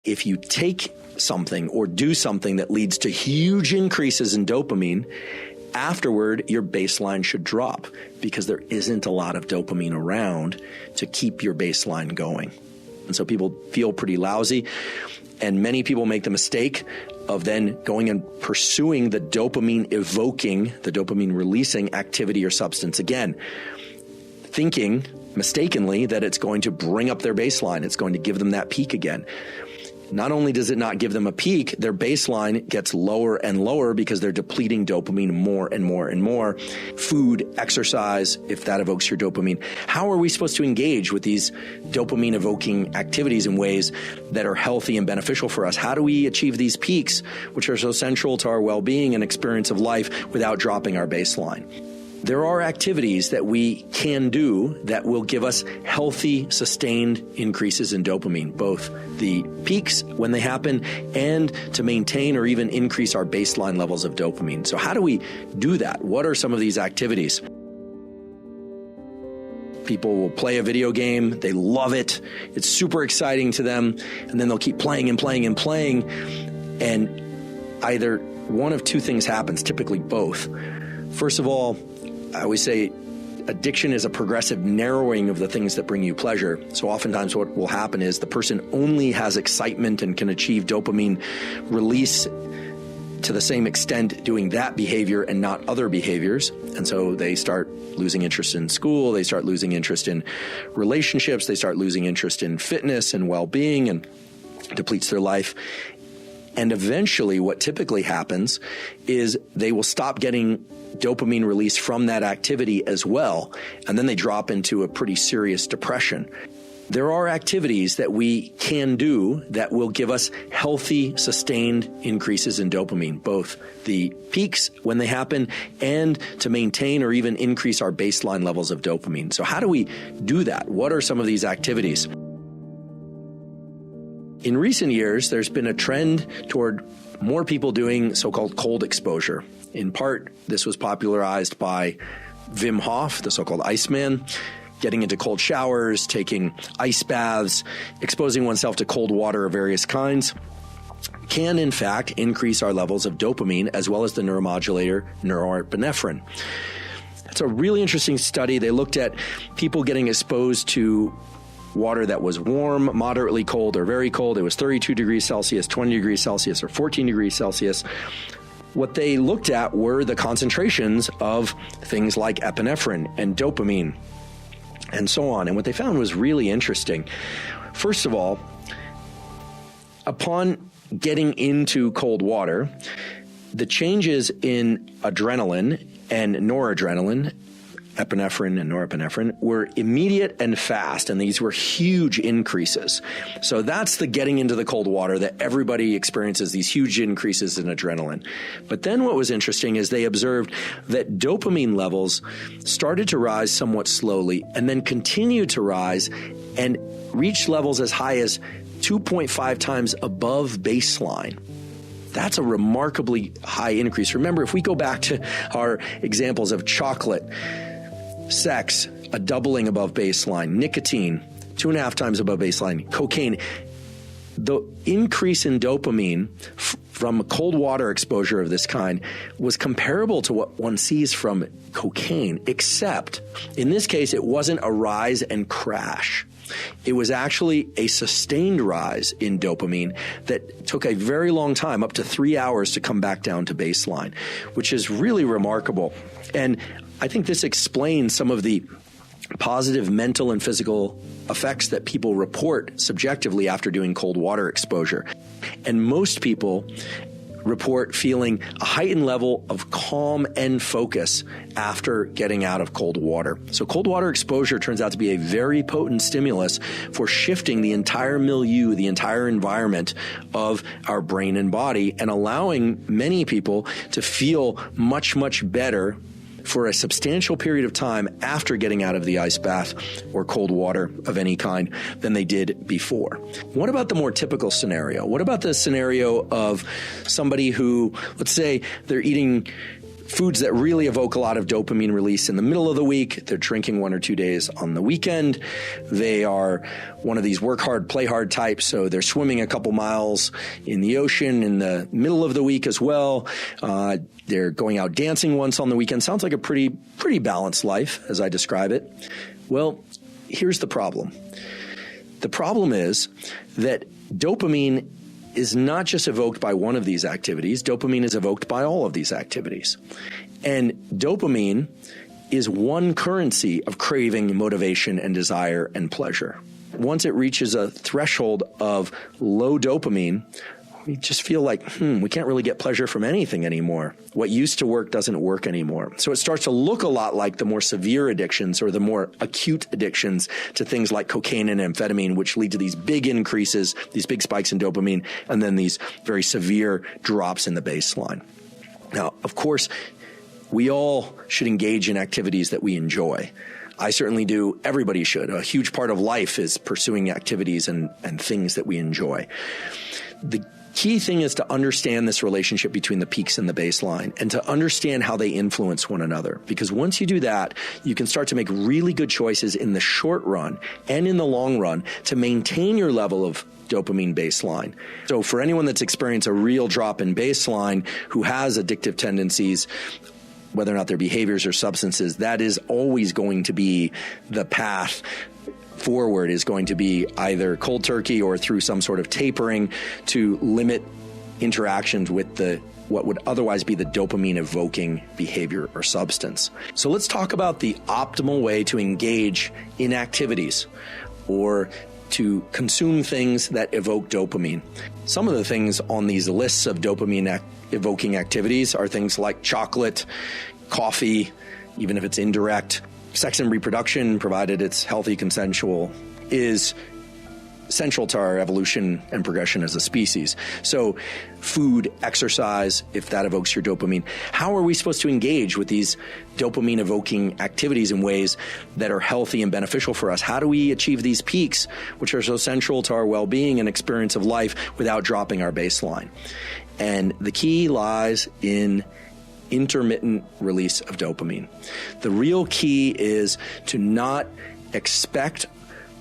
If you take something or do something that leads to huge increases in dopamine, afterward, your baseline should drop because there isn't a lot of dopamine around to keep your baseline going. And so people feel pretty lousy, and many people make the mistake of then going and pursuing the dopamine evoking, the dopamine releasing activity or substance again, thinking mistakenly that it's going to bring up their baseline. It's going to give them that peak again. Not only does it not give them a peak, their baseline gets lower and lower because they're depleting dopamine more and more and more. Food, exercise, if that evokes your dopamine. How are we supposed to engage with these dopamine evoking activities in ways that are healthy and beneficial for us? How do we achieve these peaks, which are so central to our well-being and experience of life, without dropping our baseline? There are activities that we can do that will give us healthy, sustained increases in dopamine, both the peaks when they happen and to maintain or even increase our baseline levels of dopamine. So how do we do that? What are some of these activities? People will play a video game. They love it. It's super exciting to them. And then they'll keep playing and playing and playing. And either one of two things happens, typically both. First of all, I always say addiction is a progressive narrowing of the things that bring you pleasure. So oftentimes what will happen is the person only has excitement and can achieve dopamine release to the same extent doing that behavior and not other behaviors. And so they start losing interest in school. They start losing interest in relationships. They start losing interest in fitness and well-being, and depletes their life. And eventually what typically happens is they will stop getting dopamine release from that activity as well, and then they drop into a pretty serious depression. There are activities that we can do that will give us healthy, sustained increases in dopamine, both the peaks when they happen and to maintain or even increase our baseline levels of dopamine. So how do we do that? What are some of these activities? In recent years, there's been a trend toward more people doing so-called cold exposure. In part, this was popularized by Wim Hof, the so-called Iceman, getting into cold showers, taking ice baths, exposing oneself to cold water of various kinds, can in fact increase our levels of dopamine as well as the neuromodulator norepinephrine. It's a really interesting study. They looked at people getting exposed to water that was warm, moderately cold, or very cold. It was 32 degrees Celsius, 20 degrees Celsius, or 14 degrees Celsius. What they looked at were the concentrations of things like epinephrine and dopamine and so on. And what they found was really interesting. First of all, upon getting into cold water, the changes in adrenaline and noradrenaline, epinephrine and norepinephrine, were immediate and fast, and these were huge increases. So that's the getting into the cold water that everybody experiences, these huge increases in adrenaline. But then what was interesting is they observed that dopamine levels started to rise somewhat slowly and then continued to rise and reach levels as high as 2.5 times above baseline. That's a remarkably high increase. Remember, if we go back to our examples of chocolate, sex, a doubling above baseline, nicotine, 2.5 times above baseline, cocaine, the increase in dopamine from cold water exposure of this kind was comparable to what one sees from cocaine, except in this case, it wasn't a rise and crash. It was actually a sustained rise in dopamine that took a very long time, up to 3 hours, to come back down to baseline, which is really remarkable. And I think this explains some of the positive mental and physical effects that people report subjectively after doing cold water exposure. And most people report feeling a heightened level of calm and focus after getting out of cold water. So cold water exposure turns out to be a very potent stimulus for shifting the entire milieu, the entire environment of our brain and body, and allowing many people to feel much, much better for a substantial period of time after getting out of the ice bath or cold water of any kind than they did before. What about the more typical scenario? What about the scenario of somebody who, let's say they're eating foods that really evoke a lot of dopamine release in the middle of the week. They're drinking 1 or 2 days on the weekend. They are one of these work hard, play hard types. So they're swimming a couple miles in the ocean in the middle of the week as well. They're going out dancing once on the weekend. Sounds like a pretty balanced life as I describe it. Well, here's the problem. The problem is that dopamine is not just evoked by one of these activities. Dopamine is evoked by all of these activities. And dopamine is one currency of craving, motivation, and desire and pleasure. Once it reaches a threshold of low dopamine, we just feel like, we can't really get pleasure from anything anymore. What used to work doesn't work anymore. So it starts to look a lot like the more severe addictions or the more acute addictions to things like cocaine and amphetamine, which lead to these big increases, these big spikes in dopamine, and then these very severe drops in the baseline. Now, of course, we all should engage in activities that we enjoy. I certainly do. Everybody should. A huge part of life is pursuing activities and things that we enjoy. The key thing is to understand this relationship between the peaks and the baseline and to understand how they influence one another. Because once you do that, you can start to make really good choices in the short run and in the long run to maintain your level of dopamine baseline. So for anyone that's experienced a real drop in baseline who has addictive tendencies, whether or not they're behaviors or substances, that is always going to be the path forward, is going to be either cold turkey or through some sort of tapering to limit interactions with what would otherwise be the dopamine evoking behavior or substance. So let's talk about the optimal way to engage in activities or to consume things that evoke dopamine. Some of the things on these lists of dopamine evoking activities are things like chocolate, coffee, even if it's indirect. Sex and reproduction, provided it's healthy, consensual, is central to our evolution and progression as a species. So food, exercise, if that evokes your dopamine, how are we supposed to engage with these dopamine evoking activities in ways that are healthy and beneficial for us? How do we achieve these peaks, which are so central to our well-being and experience of life, without dropping our baseline? And the key lies in intermittent release of dopamine. The real key is to not expect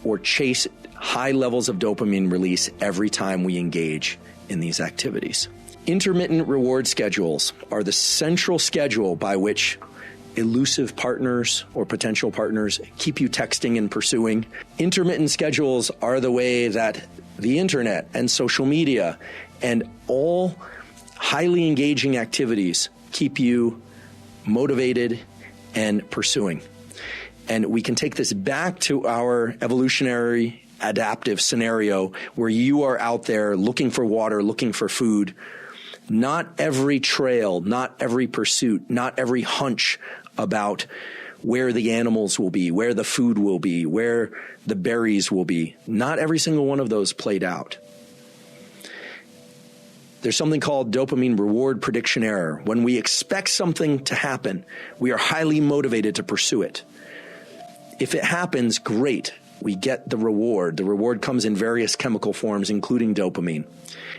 or chase high levels of dopamine release every time we engage in these activities. Intermittent reward schedules are the central schedule by which elusive partners or potential partners keep you texting and pursuing. Intermittent schedules are the way that the internet and social media and all highly engaging activities keep you motivated and pursuing. And we can take this back to our evolutionary adaptive scenario where you are out there looking for water, looking for food. Not every trail, not every pursuit, not every hunch about where the animals will be, where the food will be, where the berries will be. Not every single one of those played out. There's something called dopamine reward prediction error. When we expect something to happen, we are highly motivated to pursue it. If it happens, great. We get the reward. The reward comes in various chemical forms, including dopamine.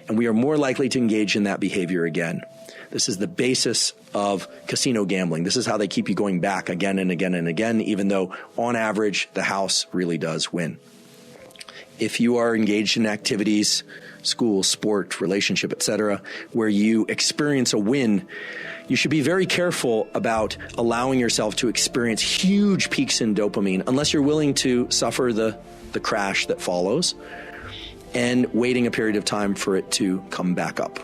And we are more likely to engage in that behavior again. This is the basis of casino gambling. This is how they keep you going back again and again and again, even though on average, the house really does win. If you are engaged in activities, school, sport, relationship, etc., where you experience a win, you should be very careful about allowing yourself to experience huge peaks in dopamine unless you're willing to suffer the crash that follows and waiting a period of time for it to come back up.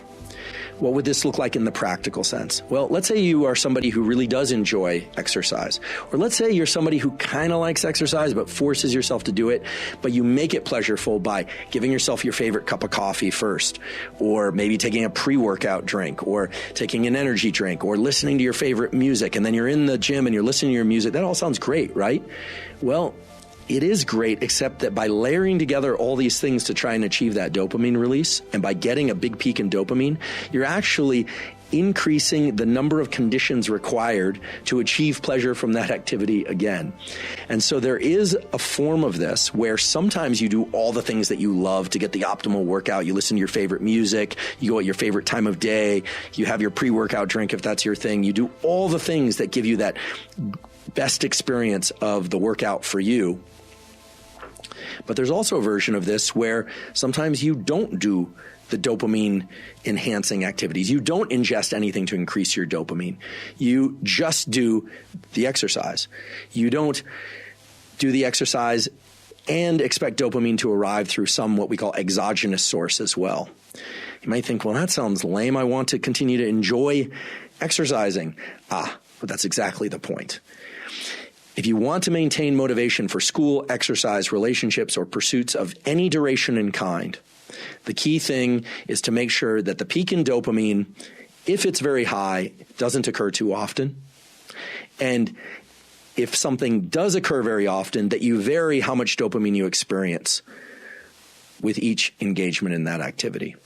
What would this look like in the practical sense? Well, let's say you are somebody who really does enjoy exercise. Or let's say you're somebody who kind of likes exercise but forces yourself to do it, but you make it pleasureful by giving yourself your favorite cup of coffee first, or maybe taking a pre-workout drink, or taking an energy drink, or listening to your favorite music, and then you're in the gym and you're listening to your music. That all sounds great, right? Well, it is great, except that by layering together all these things to try and achieve that dopamine release, and by getting a big peak in dopamine, you're actually increasing the number of conditions required to achieve pleasure from that activity again. And so there is a form of this where sometimes you do all the things that you love to get the optimal workout. You listen to your favorite music, you go at your favorite time of day, you have your pre-workout drink if that's your thing. You do all the things that give you that best experience of the workout for you. But there's also a version of this where sometimes you don't do the dopamine enhancing activities. You don't ingest anything to increase your dopamine. You just do the exercise. You don't do the exercise and expect dopamine to arrive through some what we call exogenous source as well. You might think, well, that sounds lame. I want to continue to enjoy exercising. But that's exactly the point. If you want to maintain motivation for school, exercise, relationships, or pursuits of any duration and kind, the key thing is to make sure that the peak in dopamine, if it's very high, doesn't occur too often. And if something does occur very often, that you vary how much dopamine you experience with each engagement in that activity.